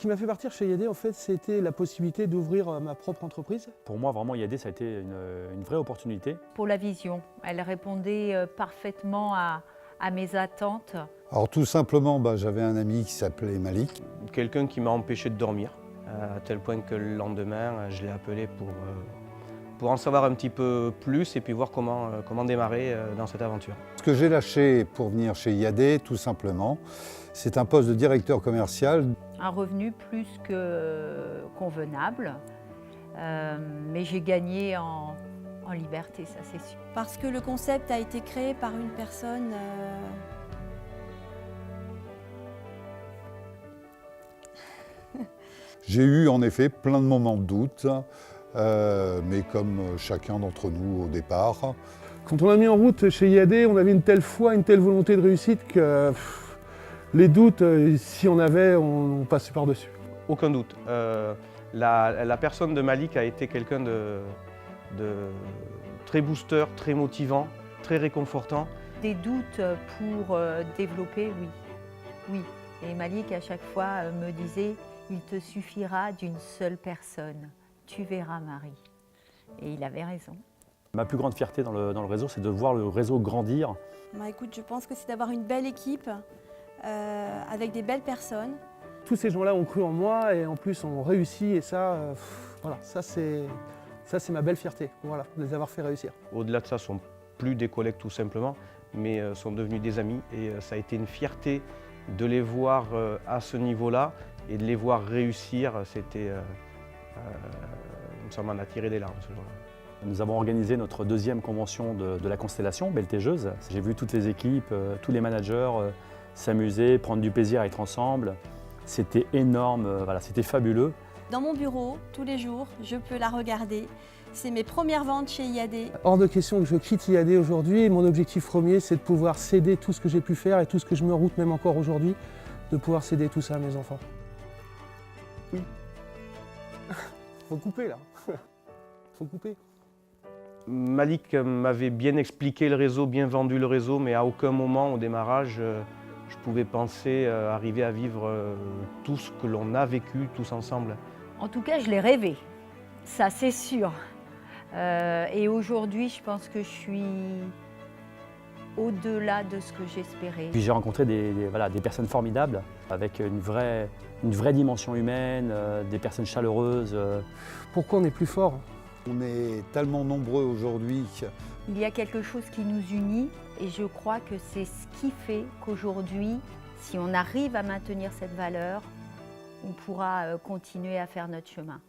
qui m'a fait partir chez IAD, en fait, c'était la possibilité d'ouvrir ma propre entreprise. Pour moi, vraiment, IAD, ça a été une vraie opportunité. Pour la vision, elle répondait parfaitement à mes attentes. Alors tout simplement, j'avais un ami qui s'appelait Malik. Quelqu'un qui m'a empêché de dormir, à tel point que le lendemain, je l'ai appelé pour en savoir un petit peu plus et puis voir comment démarrer dans cette aventure. Ce que j'ai lâché pour venir chez IAD, tout simplement, c'est un poste de directeur commercial. Un revenu plus que convenable, mais j'ai gagné en liberté, ça c'est sûr. Parce que le concept a été créé par une personne J'ai eu en effet plein de moments de doute, mais comme chacun d'entre nous au départ. Quand on a mis en route chez IAD, on avait une telle foi, une telle volonté de réussite que les doutes, si on avait, on passait par-dessus. Aucun doute. La personne de Malik a été quelqu'un de très booster, très motivant, très réconfortant. Des doutes pour développer, oui. Oui. Et Malik, à chaque fois, me disait « Il te suffira d'une seule personne. Tu verras, Marie. » Et il avait raison. Ma plus grande fierté dans le réseau, c'est de voir le réseau grandir. Écoute, je pense que c'est d'avoir une belle équipe avec des belles personnes. Tous ces gens-là ont cru en moi et en plus ont réussi et ça, voilà, ça c'est ma belle fierté, voilà, de les avoir fait réussir. Au-delà de ça, ce ne sont plus des collègues tout simplement, mais sont devenus des amis et ça a été une fierté de les voir à ce niveau-là et de les voir réussir. Ça m'en a tiré des larmes ce jour-là. Nous avons organisé notre deuxième convention de la Constellation, Beltégeuse. J'ai vu toutes les équipes, tous les managers s'amuser, prendre du plaisir à être ensemble. C'était énorme, voilà, c'était fabuleux. Dans mon bureau, tous les jours, je peux la regarder. C'est mes premières ventes chez IAD. Hors de question que je quitte IAD aujourd'hui. Mon objectif premier, c'est de pouvoir céder tout ce que j'ai pu faire et tout ce que je me route même encore aujourd'hui, de pouvoir céder tout ça à mes enfants. Oui. Faut couper là. Faut couper. Malik m'avait bien expliqué le réseau, bien vendu le réseau, mais à aucun moment au démarrage, je pouvais penser arriver à vivre tout ce que l'on a vécu tous ensemble. En tout cas, je l'ai rêvé, ça c'est sûr. Et aujourd'hui, je pense que je suis au-delà de ce que j'espérais. Puis j'ai rencontré des personnes formidables, avec une vraie dimension humaine, des personnes chaleureuses. Pourquoi on est plus fort? On est tellement nombreux aujourd'hui. Il y a quelque chose qui nous unit et je crois que c'est ce qui fait qu'aujourd'hui, si on arrive à maintenir cette valeur, on pourra continuer à faire notre chemin.